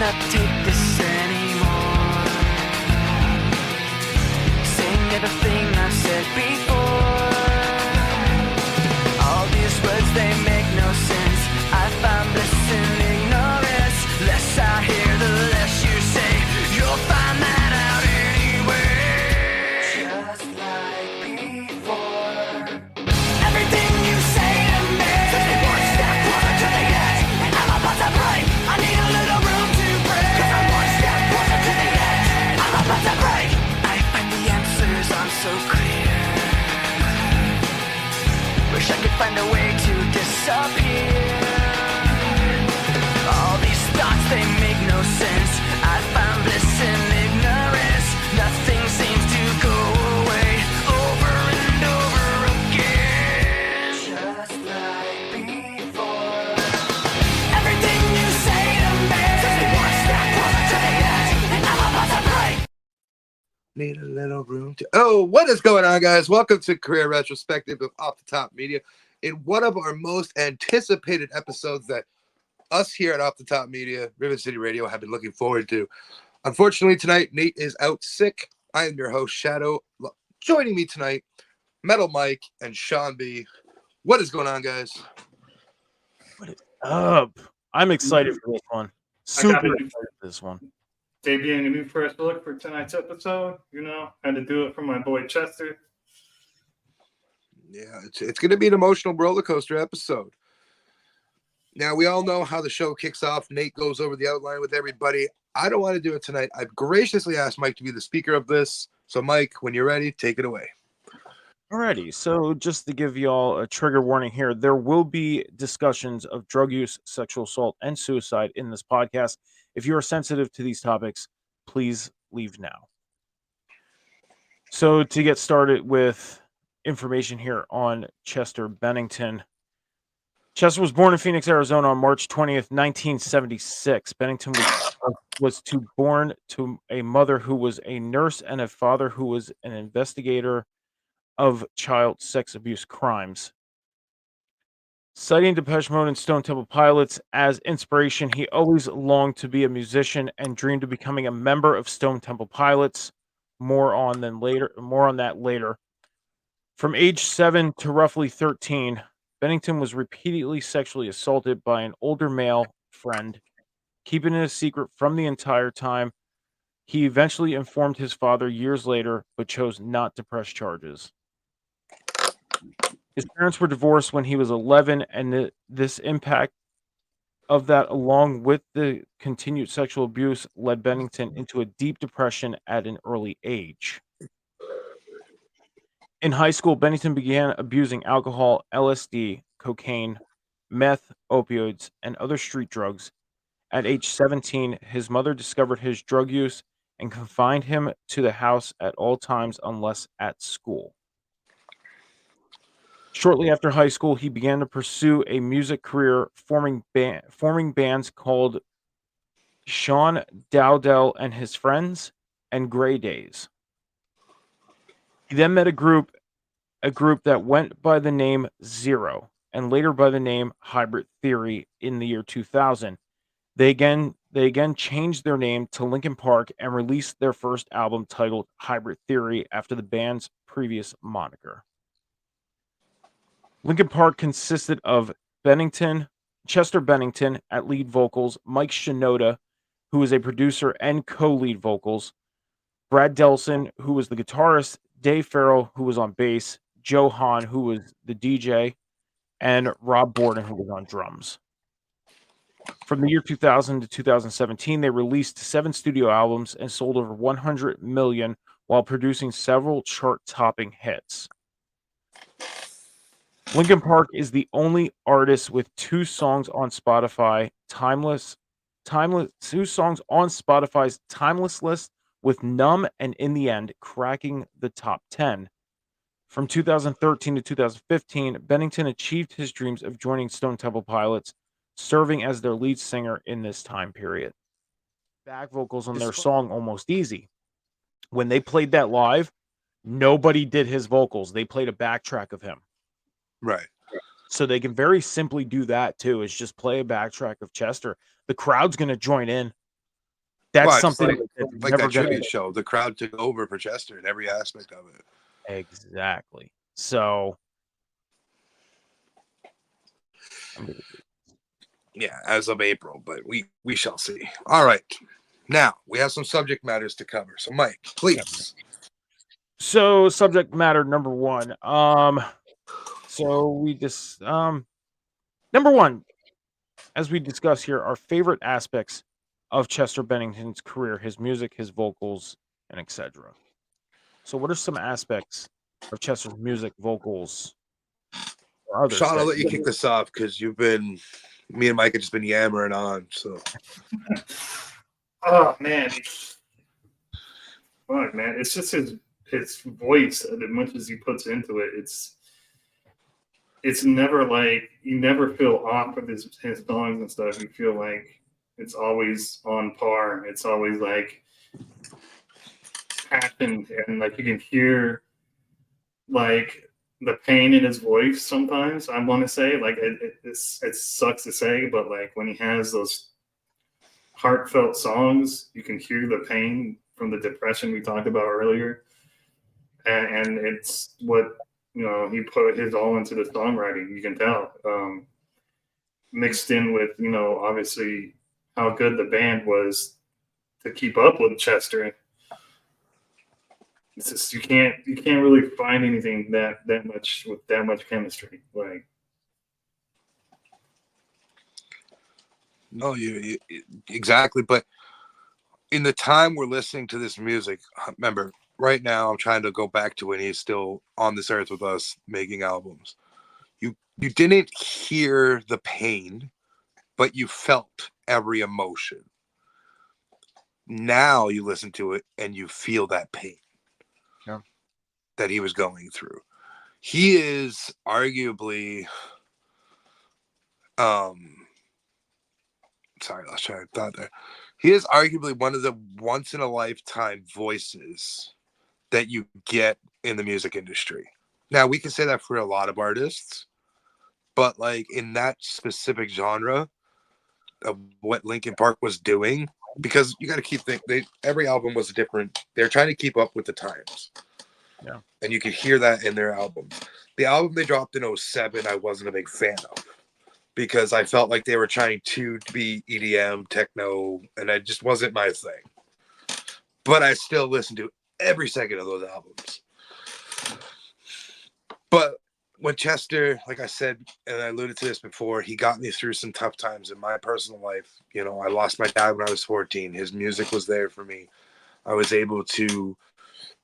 cannot take this anymore. Saying everything I've said before. All these words, they make no sense. I find bliss in ignorance. Less I hear, the less you say. You'll find that out anyway. Just like before. Everything you say to me says me one step closer to the edge, and I'm about to break. I need a little room to breathe, 'cause I'm one step closer to the edge. I'm about to break. I find the answers aren't so clear. Wish I could find a way to disappear. All these thoughts, they make no sense. I found bliss in ignorance. Nothing seems to go away. Over and over again. Just like before. Everything you say to me says me one step closer to the edge, and I'm about to break. Need a little room to. Oh, what is going on, guys? Welcome to Career Retrospective of Off the Top Media. In one of our most anticipated episodes that us here at Off the Top Media, Rivet City Radio, have been looking forward to. Unfortunately, tonight, Nate is out sick. I am your host, Shadow. Joining me tonight, Metal Mike and Sean B. What is going on, guys? What is up? I'm excited for this one. Super excited for this one. Debuting a new first look for tonight's episode. Had to do it for my boy Chester. Yeah, it's going to be an emotional roller coaster episode. Now, we all know how the show kicks off. Nate goes over the outline with everybody. I don't want to do it tonight. I've graciously asked Mike to be the speaker of this. So, Mike, when you're ready, take it away. Alrighty, so just to give y'all a trigger warning here, there will be discussions of drug use, sexual assault, and suicide in this podcast. If you are sensitive to these topics, please leave now. So to get started with information here on Chester Bennington. Chester was born in Phoenix, Arizona on March 20th, 1976. Bennington was born to a mother who was a nurse and a father who was an investigator of child sex abuse crimes. Citing Depeche Mode and Stone Temple Pilots as inspiration, he always longed to be a musician and dreamed of becoming a member of Stone Temple Pilots. More on that later. From age 7 to roughly 13, Bennington was repeatedly sexually assaulted by an older male friend, keeping it a secret from the entire time. He eventually informed his father years later, but chose not to press charges. His parents were divorced when he was 11, and this impact of that, along with the continued sexual abuse, led Bennington into a deep depression at an early age. In high school, Bennington began abusing alcohol, LSD, cocaine, meth, opioids, and other street drugs. At age 17, his mother discovered his drug use and confined him to the house at all times unless at school. Shortly after high school, he began to pursue a music career, forming bands called Sean Dowdell and His Friends and Gray Days. He then met a group that went by the name Zero and later by the name Hybrid Theory in the year 2000. They again changed their name to Linkin Park and released their first album titled Hybrid Theory after the band's previous moniker. Linkin Park consisted of Chester Bennington at lead vocals, Mike Shinoda, who was a producer and co-lead vocals, Brad Delson, who was the guitarist, Dave Farrell, who was on bass, Joe Hahn, who was the DJ, and Rob Borden, who was on drums. From the year 2000 to 2017, they released 7 studio albums and sold over 100 million while producing several chart-topping hits. Linkin Park is the only artist with 2 songs on Spotify's timeless list, with Numb and In the End cracking the top 10. From 2013 to 2015, Bennington achieved his dreams of joining Stone Temple Pilots, serving as their lead singer in this time period. Back vocals on their song Almost Easy. When they played that live, nobody did his vocals. They played a backtrack of him. Right. So they can very simply do that too, is just play a backtrack of Chester. The crowd's going to join in. That's Well, it's something like that's like never that gonna tribute show. The crowd took over for Chester in every aspect of it. exactly. So Yeah, as of April, but we shall see. All right. Now we have some subject matters to cover. So Mike, please. so subject matter number one. So we just number one, as we discuss here, our favorite aspects of Chester Bennington's career, his music, his vocals, and etc. So what are some aspects of Chester's music, vocals, or others Sean, I'll that let you kick this off because me and Mike have just been yammering on. So Oh man, fuck man, it's just his voice. As much as he puts into it, it's never like you never feel off with his songs and stuff. You feel like it's always on par. It's always like passion, and like you can hear like the pain in his voice sometimes. I want to say like it sucks to say, but like when he has those heartfelt songs, you can hear the pain from the depression we talked about earlier, and it's what he put his all into the songwriting. You can tell, mixed in with obviously how good the band was to keep up with Chester. It's just you can't really find anything that much with that much chemistry. Like no, you exactly. But in the time we're listening to this music, remember, right now I'm trying to go back to when he's still on this earth with us making albums. You didn't hear the pain, but you felt every emotion. Now you listen to it and you feel that pain that he was going through. He is arguably, sorry, let's try to thought there. He is arguably one of the once in a lifetime voices that you get in the music industry. Now we can say that for a lot of artists, but like in that specific genre of what Linkin Park was doing, because you got to keep thinking, every album was different. They're trying to keep up with the times. Yeah. And you could hear that in their albums. The album they dropped in 2007, I wasn't a big fan of because I felt like they were trying to be EDM, techno, and it just wasn't my thing. But I still listened to every second of those albums. But when Chester, like I said, and I alluded to this before, he got me through some tough times in my personal life. I lost my dad when I was 14. His music was there for me. I was able to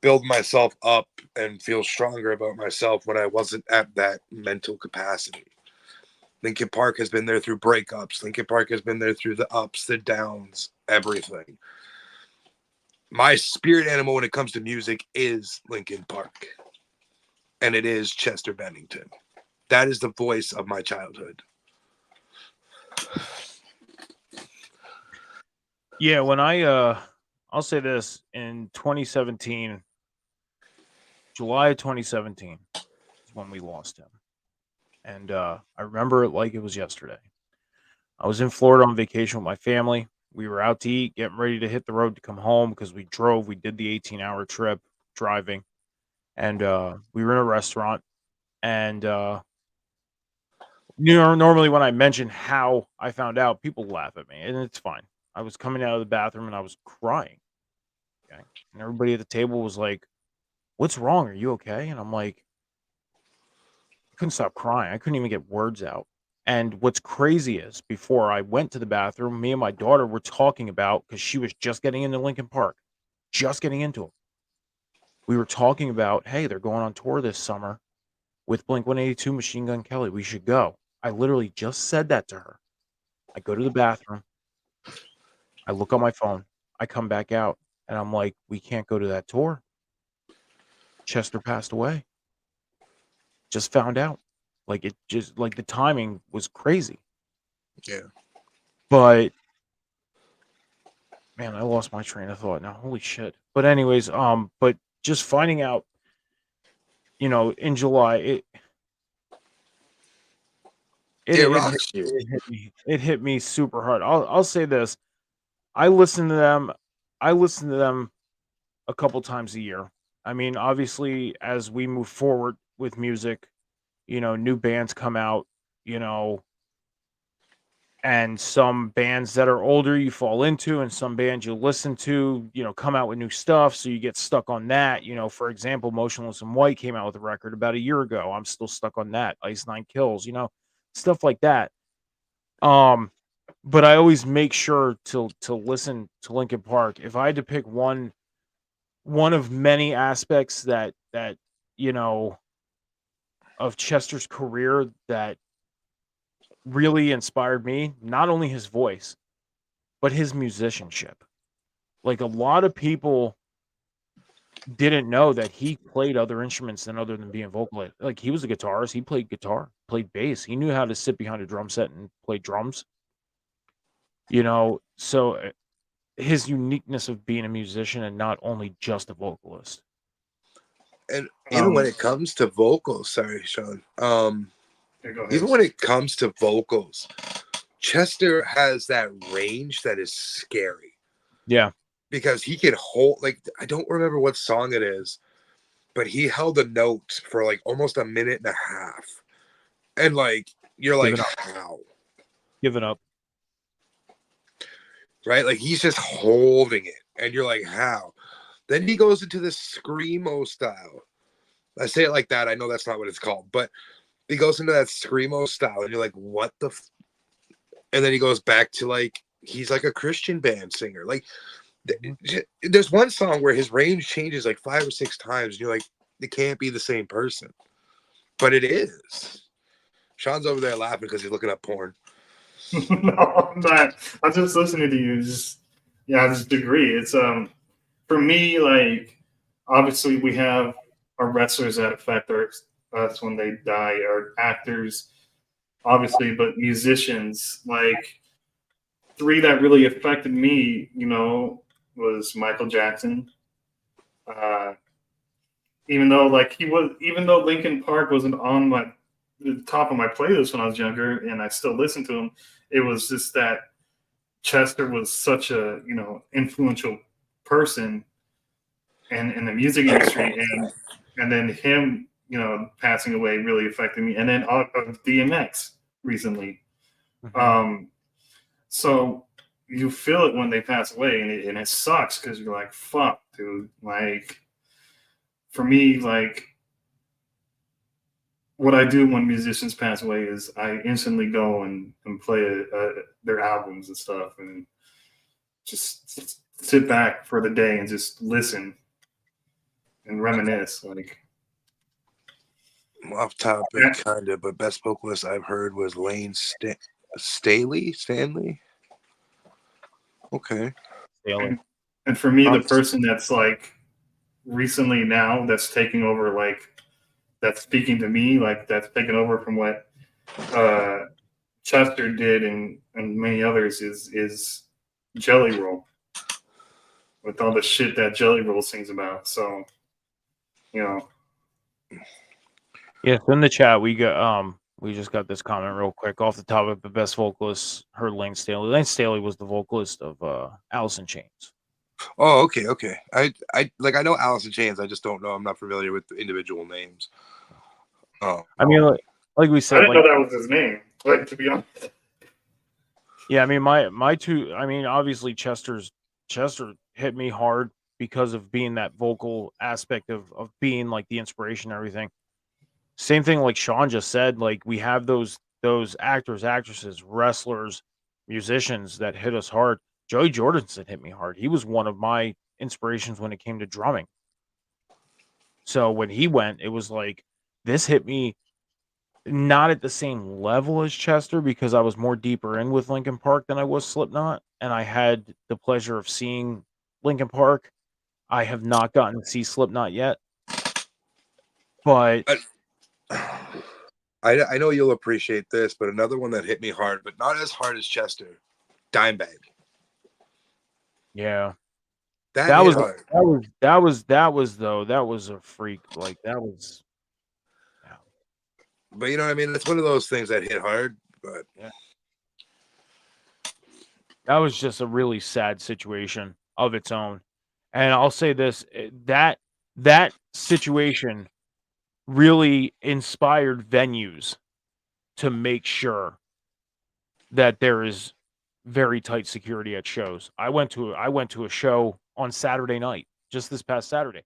build myself up and feel stronger about myself when I wasn't at that mental capacity. Linkin Park has been there through breakups. Linkin Park has been there through the ups, the downs, everything. My spirit animal when it comes to music is Linkin Park. And it is Chester Bennington. That is the voice of my childhood. Yeah, when I'll say this, in 2017, July of 2017 is when we lost him. And I remember it like it was yesterday. I was in Florida on vacation with my family. We were out to eat, getting ready to hit the road to come home because we drove. We did the 18-hour trip driving. And we were in a restaurant. And normally when I mention how I found out, people laugh at me. And it's fine. I was coming out of the bathroom and I was crying. Okay. And everybody at the table was like, "What's wrong? Are you okay?" And I'm like, I couldn't stop crying. I couldn't even get words out. And what's crazy is before I went to the bathroom, me and my daughter were talking about, because she was just getting into Linkin Park, just getting into them. We were talking about, hey, they're going on tour this summer with Blink-182, Machine Gun Kelly. We should go. I literally just said that to her. I go to the bathroom. I look on my phone. I come back out. And I'm like, we can't go to that tour. Chester passed away. Just found out. Like, it just, like, the timing was crazy. Yeah. But, man, I lost my train of thought now. Holy shit. But anyways, but just finding out, in July, it rocks you. It hit me super hard. I'll say this. I listened to them I listen to them a couple times a year. I mean, obviously, as we move forward with music, new bands come out, you know, and some bands that are older you fall into, and some bands you listen to, come out with new stuff. So you get stuck on that. For example, Motionless in White came out with a record about a year ago. I'm still stuck on that. Ice Nine Kills, stuff like that. But I always make sure to listen to Linkin Park. If I had to pick one of many aspects that you know of Chester's career that really inspired me, not only his voice, but his musicianship. Like, a lot of people didn't know that he played other instruments other than being vocalist. Like, he was a guitarist, he played guitar, played bass, he knew how to sit behind a drum set and play drums. So his uniqueness of being a musician and not only just a vocalist. And even when it comes to vocals, sorry, Sean. Even when it comes to vocals, Chester has that range that is scary. Yeah. Because he can hold, like, I don't remember what song it is, but he held a note for like almost a minute and a half. And like, you're like, how? Give it up. Right? Like, he's just holding it. And you're like, how? Then he goes into this screamo style. I say it like that. I know that's not what it's called, but he goes into that screamo style, and you're like, what the? And then he goes back to like, he's like a Christian band singer. Like, there's one song where his range changes like 5 or 6 times. And you're like, it can't be the same person, but it is. Sean's over there laughing because he's looking up porn. No, I'm not. I'm just listening to you. I just agree. It's for me, like, obviously we have our wrestlers that affect us when they die, our actors, obviously, but musicians, like, 3 that really affected me, was Michael Jackson. Even though Linkin Park wasn't on the top of my playlist when I was younger, and I still listened to him, it was just that Chester was such a influential person in the music industry, and then him passing away really affected me, and then DMX recently. Mm-hmm. So you feel it when they pass away, and it sucks because you're like, fuck, dude. Like, for me, like, what I do when musicians pass away is I instantly go and play their albums and stuff, and just sit back for the day and just listen and reminisce. Like, Off topic, kind of, but best vocalist I've heard was Lane Stanley. Okay. And for me, the person that's like recently now that's taking over, like, that's speaking to me, like, that's taken over from what Chester did and many others is Jelly Roll, with all the shit that Jelly Roll sings about. So, Yeah, so in the chat we just got this comment real quick off the topic. The best vocalist heard Lane Staley. Lane Staley was the vocalist of Alice in Chains. Oh, okay. I know Alice in Chains. I just don't know. I'm not familiar with the individual names. Oh, I mean, like we said, I didn't know that was his name. Like, to be honest. Yeah, I mean, my two. I mean, obviously Chester hit me hard because of being that vocal aspect of being like the inspiration and everything. Same thing like Sean just said, like, we have those actors, actresses, wrestlers, musicians that hit us hard. Joey Jordison hit me hard. He was one of my inspirations when it came to drumming. So when he went, it was like, this hit me not at the same level as Chester because I was more deeper in with Linkin Park than I was Slipknot, and I had the pleasure of seeing Linkin Park. I have not gotten to see Slipknot yet, but I know you'll appreciate this, but another one that hit me hard, but not as hard as Chester, Dimebag. Yeah, that was a freak. Like, that was. Yeah. But you know what I mean? It's one of those things that hit hard, but yeah. That was just a really sad situation. of its own. And I'll say this, that situation really inspired venues to make sure that there is very tight security at shows. I went to a show on Saturday night, just this past Saturday.